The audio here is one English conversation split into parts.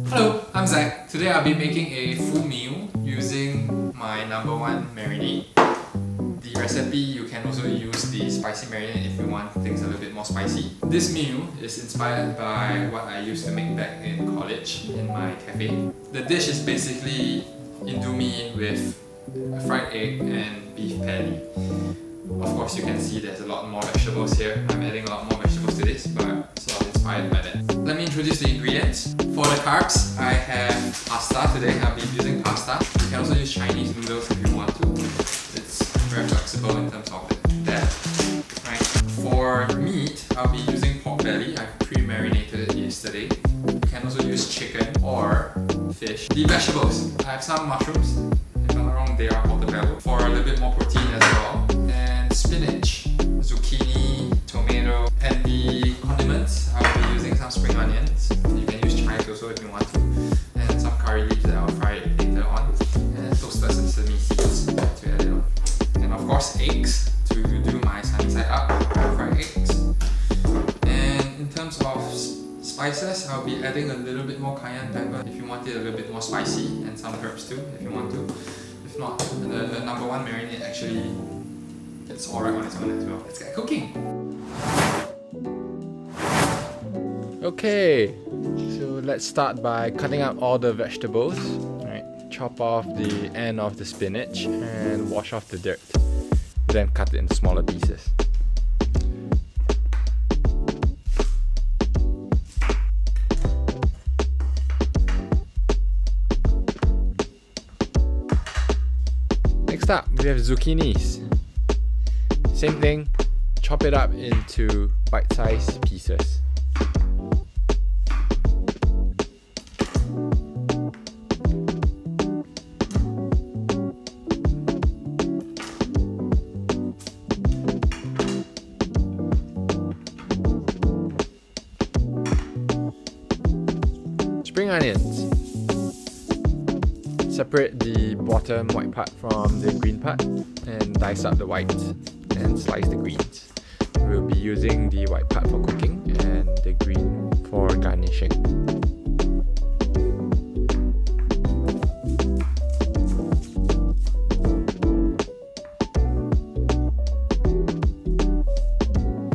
Hello, I'm Zach. Today I'll be making a full meal using my No.1 Marinade. The recipe, you can also use the spicy marinade if you want things a little bit more spicy. This meal is inspired by what I used to make back in college in my cafe. The dish is basically indomie with a fried egg and beef patty. Of course, you can see there's a lot more vegetables here. I'm adding a lot more vegetables to this, but sort of inspired by that. Let me introduce the ingredients. For the carbs, I have pasta today. I'll be using pasta. You can also use Chinese noodles if you want to. It's very flexible in terms of that. Right. For meat, I'll be using pork belly. I pre-marinated it yesterday. You can also use chicken or fish. The vegetables, I have some mushrooms. If I'm not wrong, they are portobello for a little bit more protein as well. And spinach, zucchini, tomato, and the condiments, I'll be using some spring onions. You can use chives also if you want to, and some curry leaves that I'll fry later on, and toasted sesame seeds to add it on. And of course, eggs to do my sunny side up, fried eggs. And in terms of spices, I'll be adding a little bit more cayenne pepper if you want it a little bit more spicy, and some herbs too if you want to. If not, the No.1 Marinade actually, it's alright on its own as well. Let's get cooking! Okay, so let's start by cutting out all the vegetables. Right, chop off the end of the spinach and wash off the dirt. Then cut it into smaller pieces. Next up, we have zucchinis. Same thing, chop it up into bite-sized pieces. Spring onions. Separate the bottom white part from the green part and dice up the whites and slice the greens. We'll be using the white part for cooking and the green for garnishing.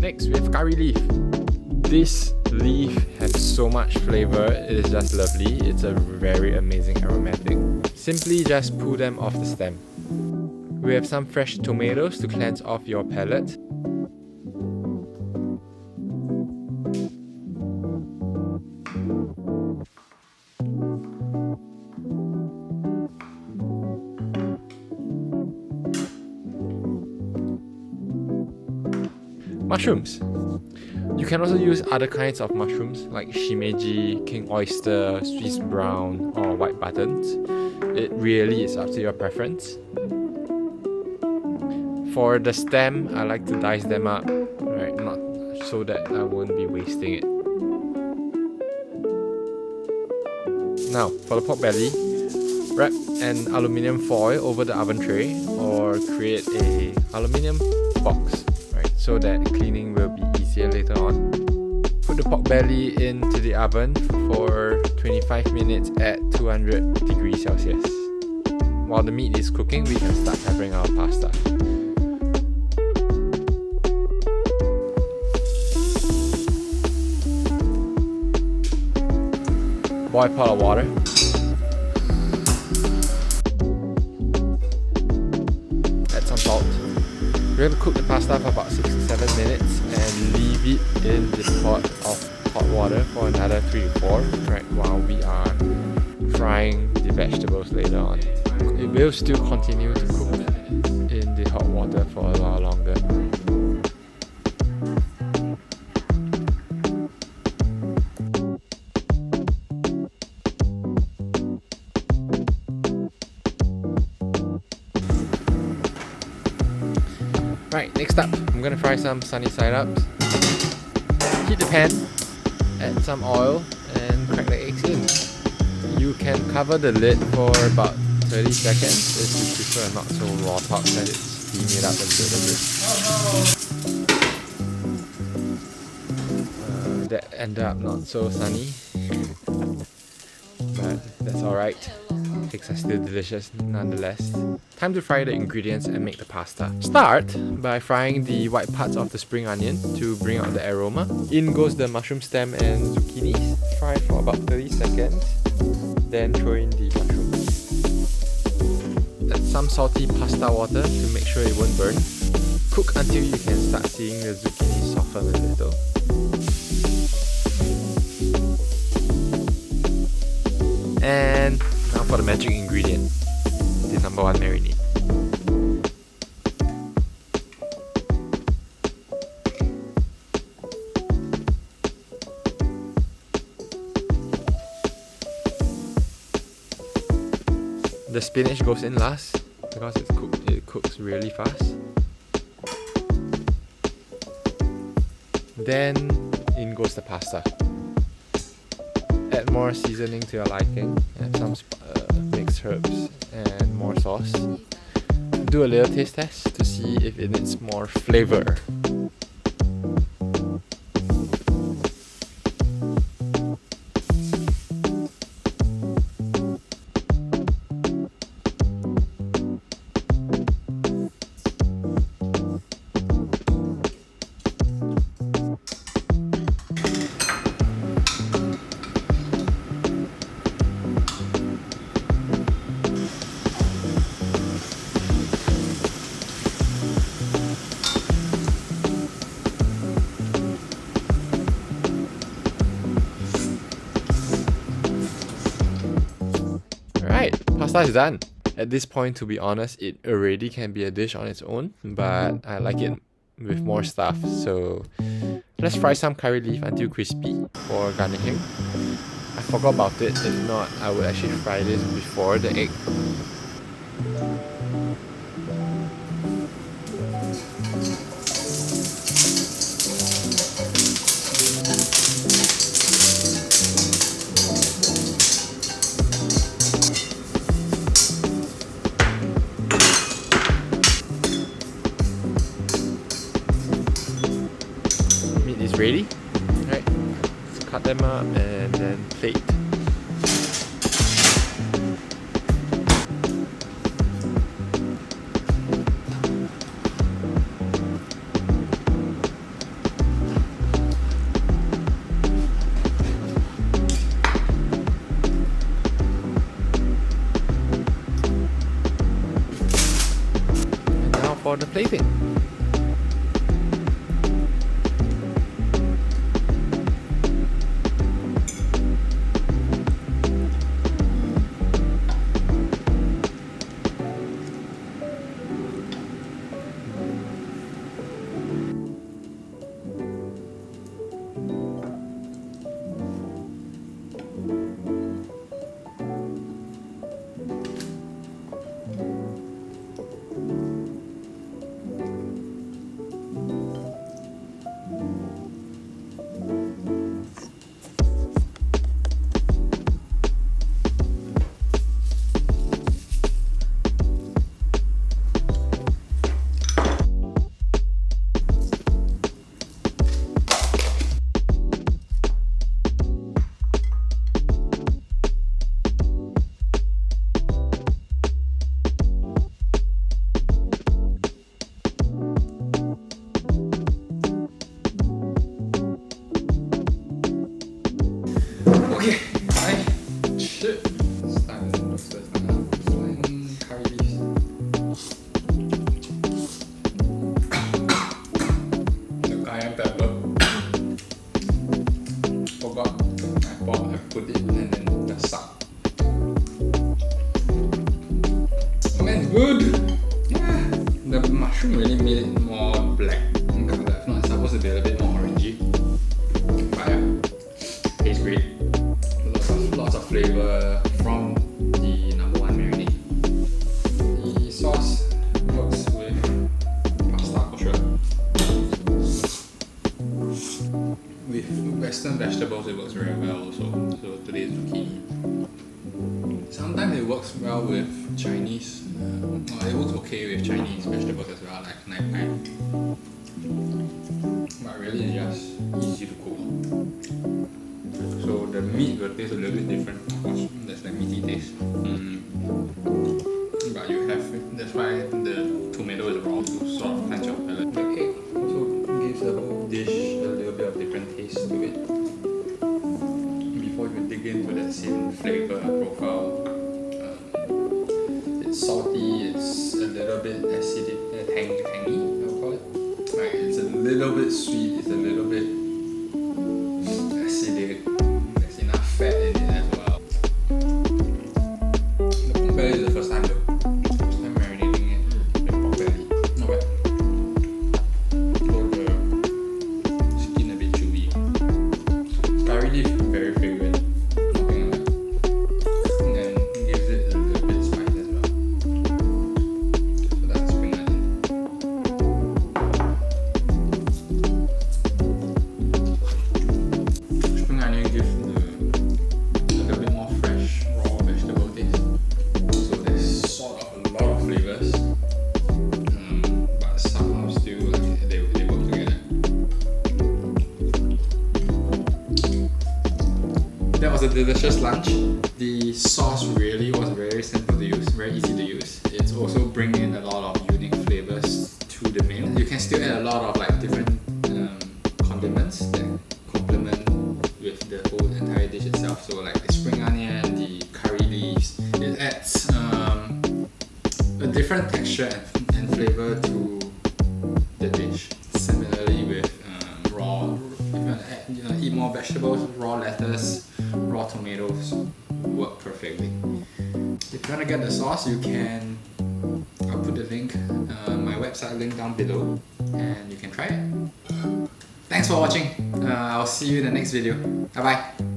Next, we have curry leaf. This leaf has so much flavor, it is just lovely. It's a very amazing aromatic. Simply just pull them off the stem. We have some fresh tomatoes to cleanse off your palate. Mushrooms. You can also use other kinds of mushrooms like shimeji, king oyster, Swiss brown, or white buttons. It really is up to your preference. For the stem, I like to dice them up, right, not so that I won't be wasting it. Now, for the pork belly, wrap an aluminium foil over the oven tray or create a aluminium box, right, so that cleaning will be easier later on. Put the pork belly into the oven for 25 minutes at 200 degrees Celsius. While the meat is cooking, we can start preparing our pasta. Boil pot of water. Add some salt. We're going to cook the pasta for about 6 to 7 minutes and leave it in this pot of hot water for another 3 to 4, right, while we are frying the vegetables later on. It will still continue to cook in the hot water for a while longer. Right, next up, I'm gonna fry some sunny side ups. Heat the pan, add some oil, and crack the eggs in. You can cover the lid for about 30 seconds if you prefer not so raw top, let it steam it up a little bit. That ended up not so sunny. that's alright. Eggs are still delicious nonetheless. Time to fry the ingredients and make the pasta. Start by frying the white parts of the spring onion to bring out the aroma. In goes the mushroom stem and zucchinis. Fry for about 30 seconds. Then throw in the mushrooms. Add some salty pasta water to make sure it won't burn. Cook until you can start seeing the zucchini soften a little. And now for the magic ingredient, the #1 marinade. The spinach goes in last because it cooks really fast. Then in goes the pasta. Add more seasoning to your liking, add some mixed herbs and more sauce. Do a little taste test to see if it needs more flavor. Pasta is done. At this point, to be honest, it already can be a dish on its own, but I like it with more stuff. So let's fry some curry leaf until crispy for garnishing. I forgot about it. If not, I would actually fry this before the egg. Ready? Right, let's cut them up and then plate. And now for the plating. Okay, right. Shit. It's time to roast this now. Flying curry leaves. The cayenne pepper. Forgot. I put it and then just suck. Oh man, it's good! Yeah. The mushroom really made it more black in color. If not, it's supposed to be a bit more orangey. But yeah, tastes great. Lots of flavor from the #1 marinade. The sauce works with pasta for sure. With western vegetables it works very well also. So today's zucchini. Sometimes it works well with Chinese. It works okay with Chinese vegetables as well, like nai. But really it's just easy to cook. So the meat will taste a little bit different. Of course, there's like meaty flavor profile. It's salty, it's a little bit acidic, tangy, I would call it. Right, it's a little bit sweet, it's a little bit acidic. There's enough fat in it as well. The pork belly is the first time though. First time marinating it with pork belly. Not bad. Though the skin a bit chewy. Curry leaf very fragrant. Not gonna lie. And then gives it a little bit spice as well. So that's spring onion. Spring onion gives a little bit more fresh, raw vegetable taste. So there's sort of a lot of flavors, but somehow still like they work together. That was a delicious lunch. The sauce really was very simple to use, very easy to use. It's also bringing in a lot of unique flavors to the meal. You can still add a lot of like different condiments that complement with the whole entire dish itself. So like the spring onion, the curry leaves, it adds a different texture and flavor to the dish. Similarly with raw, if you want to eat more vegetables, raw lettuce, raw tomatoes work perfectly. If you want to get the sauce, you can, I'll put the link, my website link down below, and you can try it. Thanks for watching. I'll see you in the next video. Bye bye.